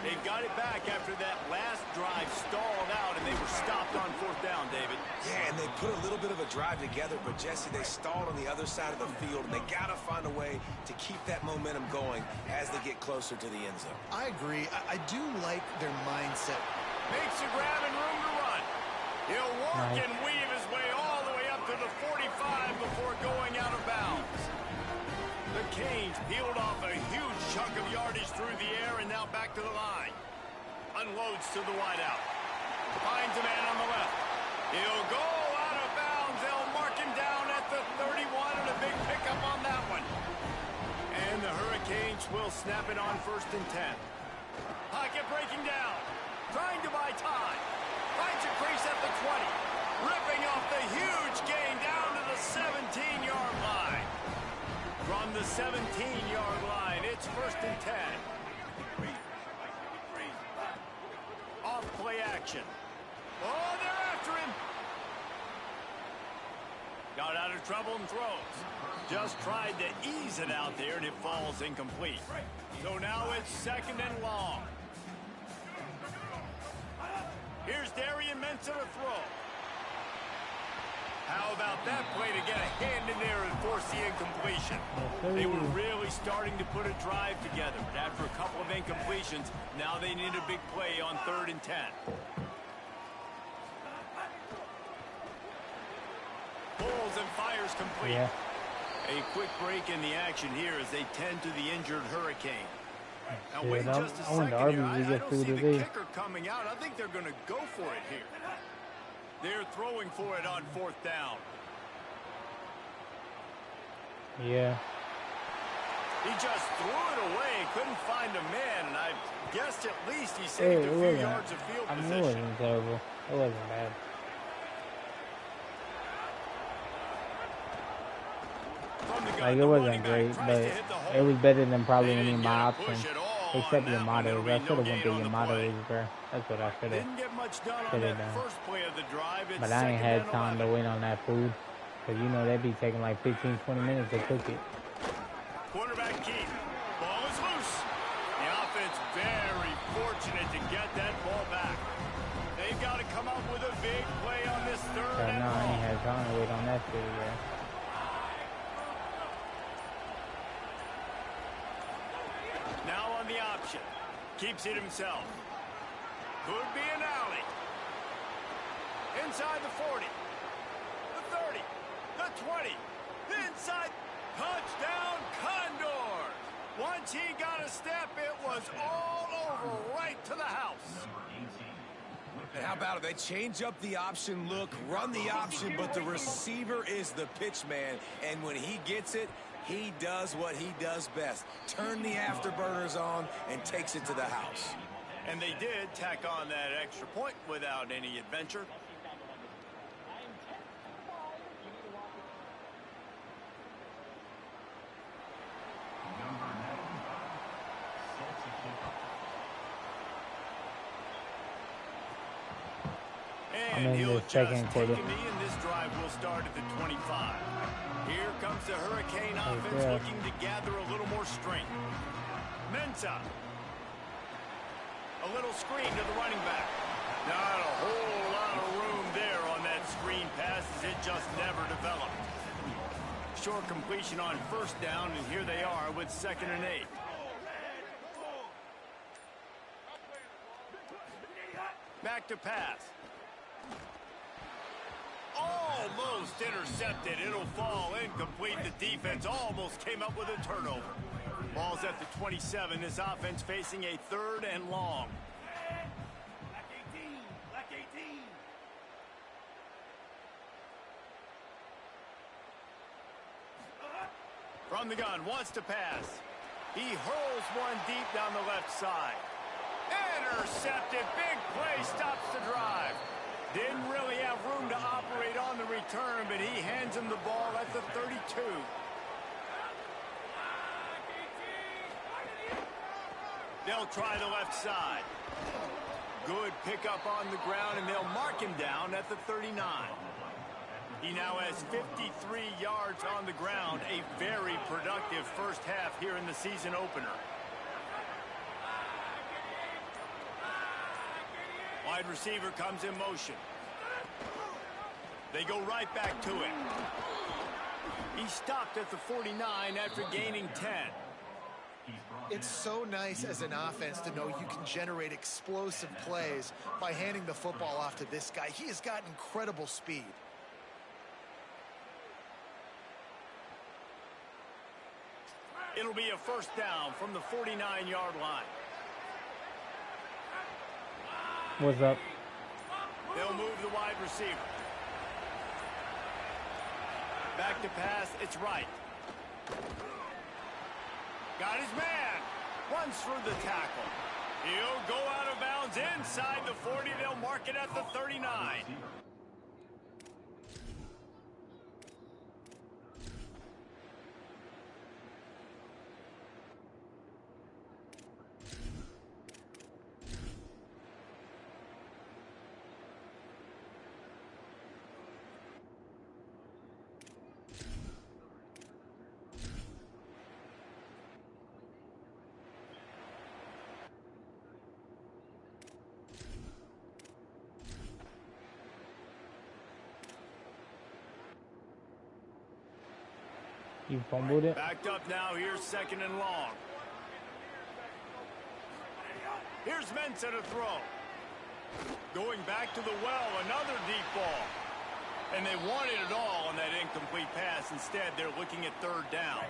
They've got it back after that last drive stalled out, and they were stopped on 4th down, David. Yeah, and they put a little bit of a drive together, but, Jesse, they stalled on the other side of the field, and they got to find a way to keep that momentum going as they get closer to the end zone. I agree. I do like their mindset. Makes a grab and room to run. He'll work and weave his way all the way up to the 45 before going out of bounds. The Canes peeled off a huge chunk of yardage through the air and now back to the line. Unloads to the wideout. Finds a man on the left. He'll go out of bounds. They'll mark him down at the 31 and a big pickup on that one. And the Hurricanes will snap it on 1st and 10. Pocket breaking down. Trying to buy time. Finds a crease at the 20. Ripping off the huge gain down to the 17-yard line. From the 17-yard line, it's 1st and 10. Off play action. Oh, they're after him. Got out of trouble and throws. Just tried to ease it out there, and it falls incomplete. So now it's 2nd and long. Here's Darian Mensah to throw. How about that play to get a hand in there and force the incompletion? They were really starting to put a drive together, but after a couple of incompletions, now they need a big play on 3rd and 10. Pulls and fires complete. Yeah. A quick break in the action here as they tend to the injured Hurricane. Now wait just a second here. I don't see the kicker coming out. I think they're going to go for it here. They're throwing for it on 4th down. Yeah. He just threw it away. Couldn't find a man, and I guessed at least he saved a few yards of field position. It wasn't terrible. It wasn't bad. Like, it wasn't great, but it was better than probably any of my options, except your mottos. I should have went to your mottos, bro. That's what I should have done. But I ain't had time to wait on that food, because you know they'd be taking like 15, 20 minutes to cook it. Quarterback Keith. Ball is loose. The offense very fortunate to get that ball back. They've got to come up with a big play on this 3rd and long. I ain't had time to wait on that food, bro. Now on the option. Keeps it himself. Could be an alley. Inside the 40. The 30. The 20. Inside. Touchdown, Condors. Once he got a step, it was all over right to the house. And how about it? They change up the option look, run the option, but the receiver is the pitch man. And when he gets it, he does what he does best. Turn the afterburners on and takes it to the house. And they did tack on that extra point without any adventure. And he'll just take a knee, and this drive will start at the 25. Here comes the Hurricane offense looking to gather a little more strength. Mensah. A little screen to the running back. Not a whole lot of room there on that screen pass as it just never developed. Short completion on first down, and here they are with 2nd and 8. Back to pass. Almost intercepted. It'll fall incomplete. The defense almost came up with a turnover. Ball's at the 27. This offense facing a 3rd and long. Black 18. From the gun, wants to pass. He hurls one deep down the left side. Intercepted. Big play stops the drive. Didn't really have room to operate on the return, but he hands him the ball at the 32. They'll try the left side. Good pickup on the ground, and they'll mark him down at the 39. He now has 53 yards on the ground, a very productive first half here in the season opener. Wide receiver comes in motion. They go right back to him. He stopped at the 49 after gaining 10. It's so nice as an offense to know you can generate explosive plays by handing the football off to this guy. He has got incredible speed. It'll be a first down from the 49-yard line. What's up? They'll move the wide receiver. Back to pass, it's right. Got his man. Runs through the tackle. He'll go out of bounds inside the 40. They'll mark it at the 39. You fumbled it. Backed up now. Here's 2nd and long. Here's Mensah to throw. Going back to the well. Another deep ball. And they wanted it all on that incomplete pass. Instead, they're looking at 3rd down.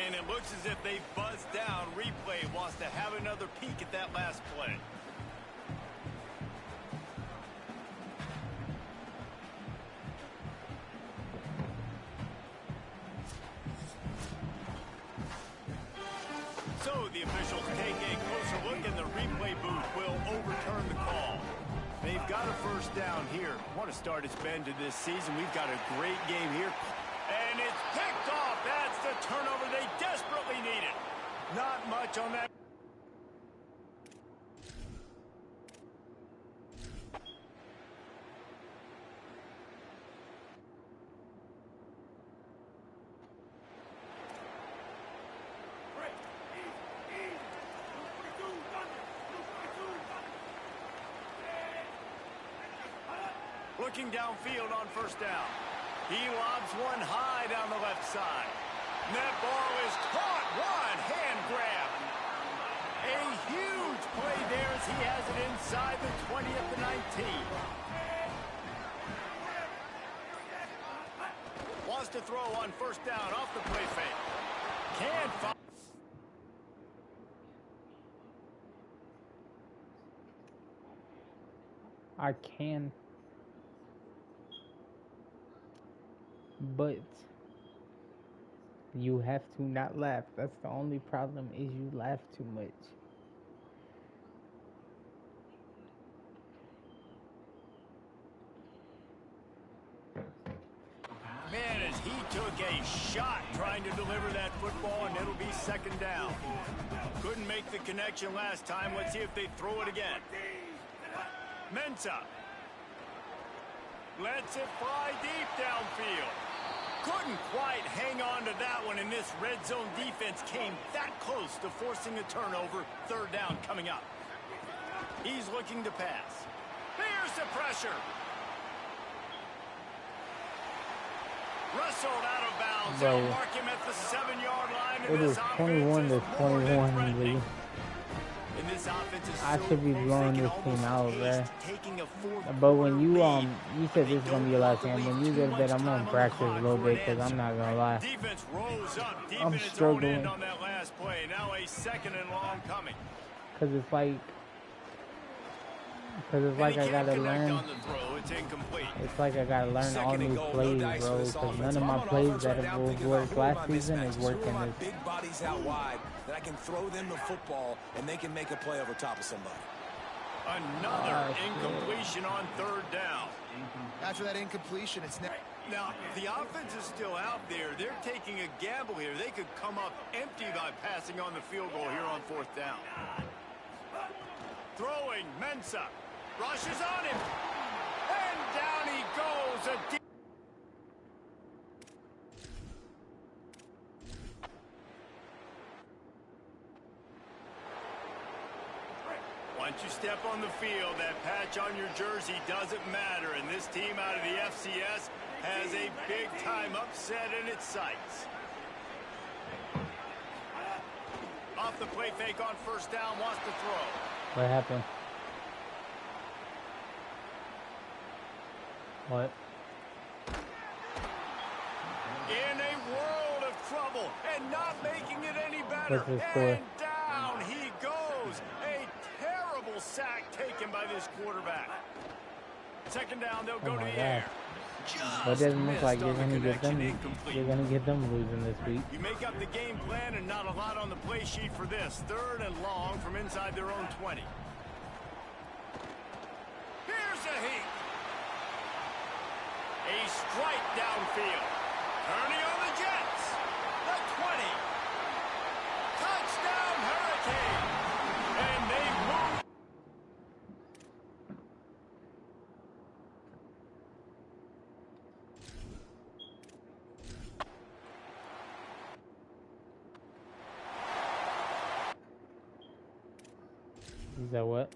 And it looks as if they buzzed down. Replay wants to have another peek at that last play. So the officials take a closer look, and the replay booth will overturn the call. They've got a first down here. Want to start its bend to this season. We've got a great game here. And it's picked off. That's the turnover they desperately needed. Not much on that. Looking downfield on first down. He lobs one high down the left side. And that ball is caught. One hand grab. A huge play there as he has it inside the 20 at the 19. Wants to throw on first down off the play fake. Can't find. I can, but you have to not laugh. That's the only problem, is you laugh too much. Man, as he took a shot trying to deliver that football, and it'll be second down. Couldn't make the connection last time. Let's see if they throw it again. Mensah lets it fly deep downfield. Couldn't quite hang on to that one, and this red zone defense came that close to forcing a turnover. Third down coming up. He's looking to pass. There's the pressure. Wrestled out of bounds. They'll mark him at the 7-yard line. It is 21 to 21, Lee. I should be blowing this team out, bruh. But when you said this is gonna be your last game, when you get to bed, I'm gonna practice a little bit, because I'm not gonna lie. I'm struggling. On that last play. Now a second and long coming. Because it's like I gotta learn. It's like I gotta learn all new plays, bro. Because none of my plays that have worked last season is working. Big bodies out wide that I can throw them the football and they can make a play over top of somebody. Another incompletion on third down. After that incompletion, it's now the offense is still out there. They're taking a gamble here. They could come up empty by passing on the field goal here on fourth down. Throwing, Mensah rushes on him, and down he goes. Once you step on the field, that patch on your jersey doesn't matter, and this team out of the FCS has a big-time upset in its sights. Off the play fake on first down, wants to throw. What happened? What? In a world of trouble and not making it any better. What's the score? And down he goes. A terrible sack taken by this quarterback. Second down, they'll go to the air. But it doesn't look like you're gonna get them. You're gonna get them losing this week. You make up the game plan and not a lot on the play sheet for this. Third and long from inside their own 20. Here's a heat. A strike downfield. Turning on the Jets. The 20. Touchdown Hurricane. And they move. Is that what?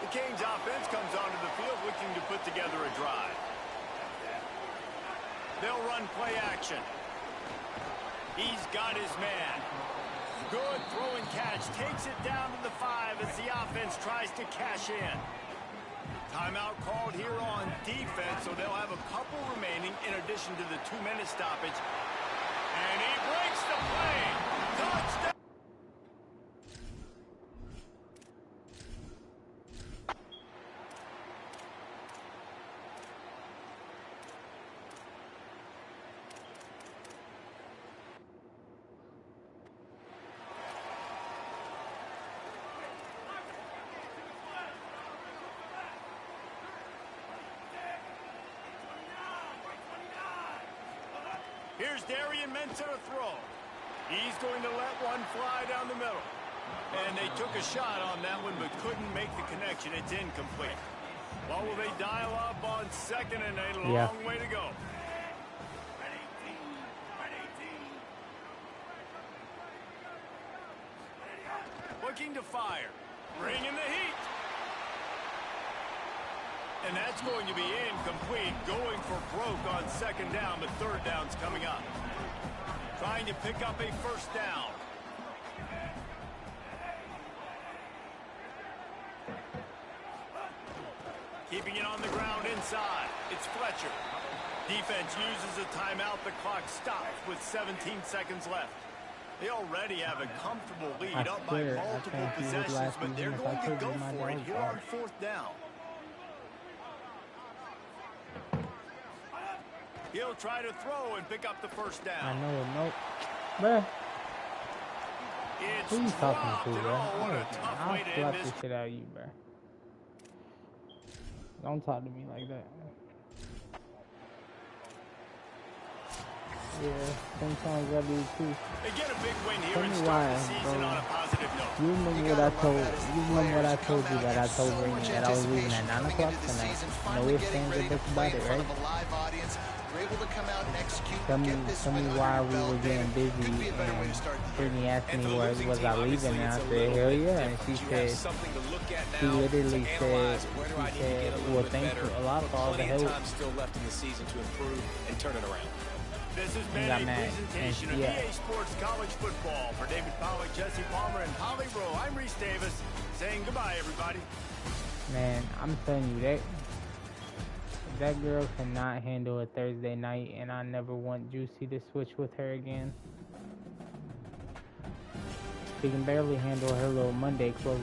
The Canes offense comes onto the field looking to put together a drive. They'll run play action. He's got his man. Good throw and catch. Takes it down to the 5 as the offense tries to cash in. Timeout called here on defense, so they'll have a couple remaining in addition to the 2-minute stoppage. And he breaks the play. Touchdown. Here's Darian Mensah to throw. He's going to let one fly down the middle. And they took a shot on that one, but couldn't make the connection. It's incomplete. Well, will they dial up on second and a long way to go? Looking to fire. Bringing the heat. And that's going to be incomplete, going for broke on second down, but third down's coming up. Trying to pick up a first down. Keeping it on the ground inside. It's Fletcher. Defense uses a timeout. The clock stops with 17 seconds left. They already have a comfortable lead up by multiple possessions, but they're going to go for it here on fourth down. He'll try to throw and pick up the first down. I know it, nope. Bruh. Who you talking to, bro? I'll slap this shit out of you, bro. Don't talk to me like that. Yeah, sometimes I do too. They get a big win here and start the season on a positive note. You remember what I told you that I told Raymond that I was leaving at 9 o'clock tonight. No ifs, ands, or buts about it, right? Tell me why we were getting busy, and Brittany asked me was I leaving, and I said, hell yeah, and she said, she literally said, well, thank you a lot for all the help. Still left in the season to improve and turn it around. This has been a presentation of EA Sports College Football. For David Pollack, Jesse Palmer, and Holly Rowe, I'm Reese Davis, saying goodbye, everybody. Man, I'm telling you, that girl cannot handle a Thursday night, and I never want Juicy to switch with her again. She can barely handle her little Monday closes.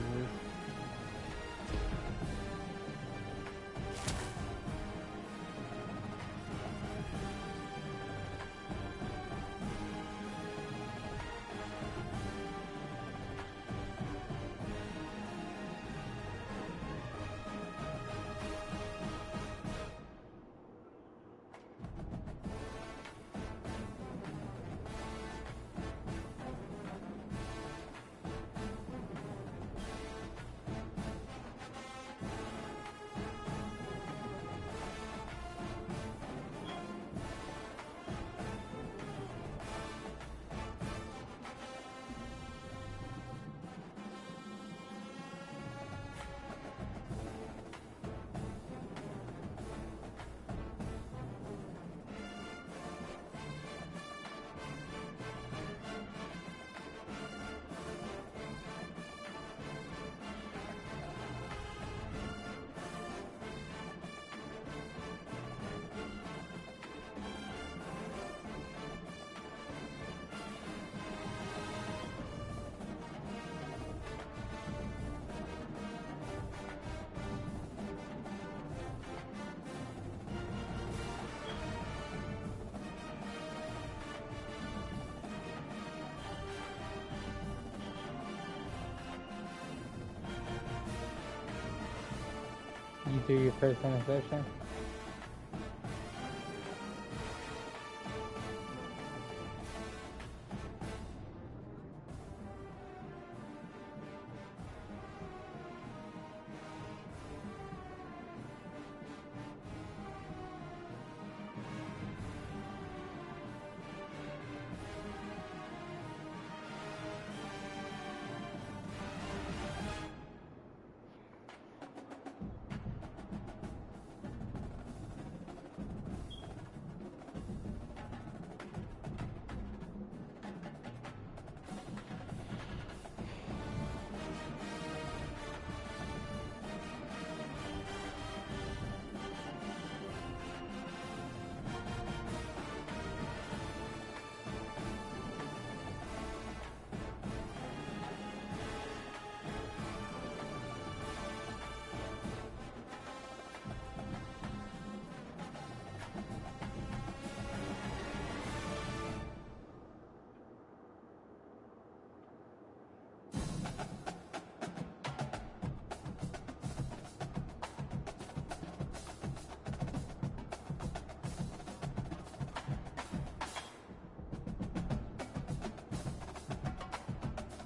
You threw your first interception?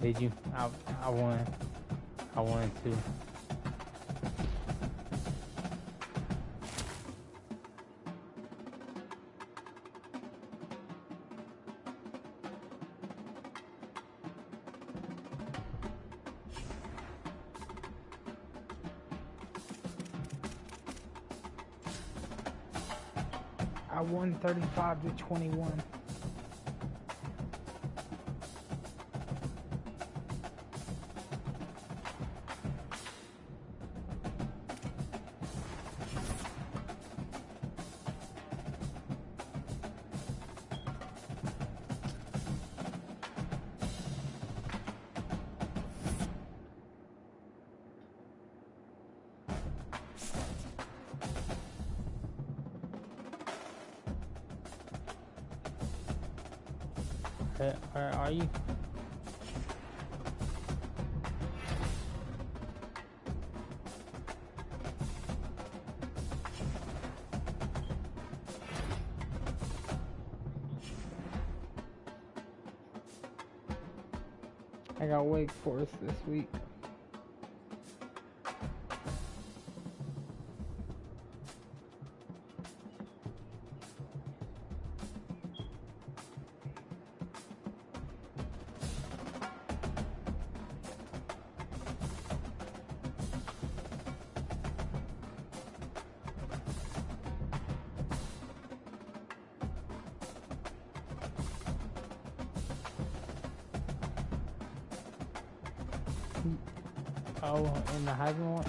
Did you? I won. I won too. I won 35-21. Are you? I got Wake Forest this week. Oh, in the Heisman one?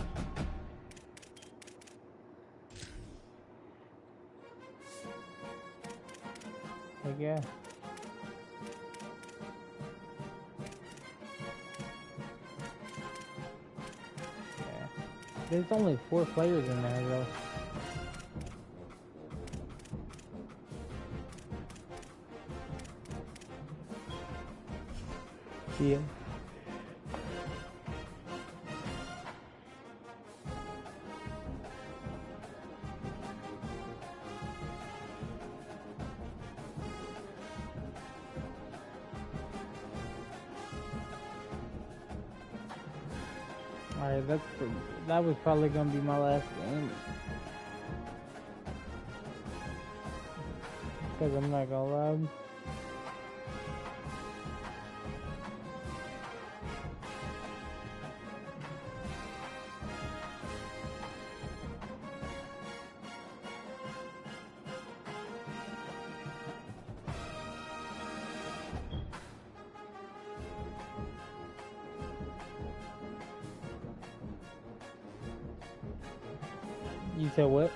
I guess. Yeah. There's only 4 players in there, though. Yeah. Alright, that was probably gonna be my last game. Cause I'm not gonna lie. You said what?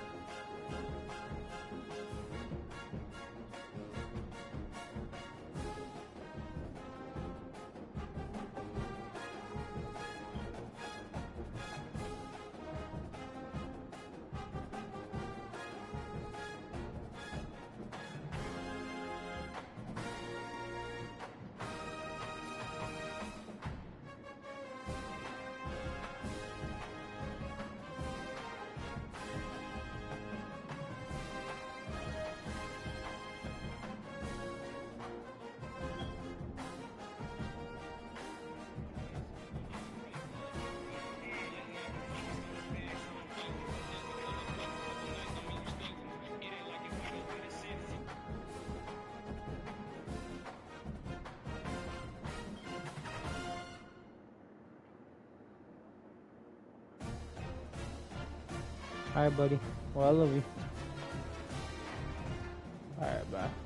Alright, buddy. Well, I love you. Alright, bye.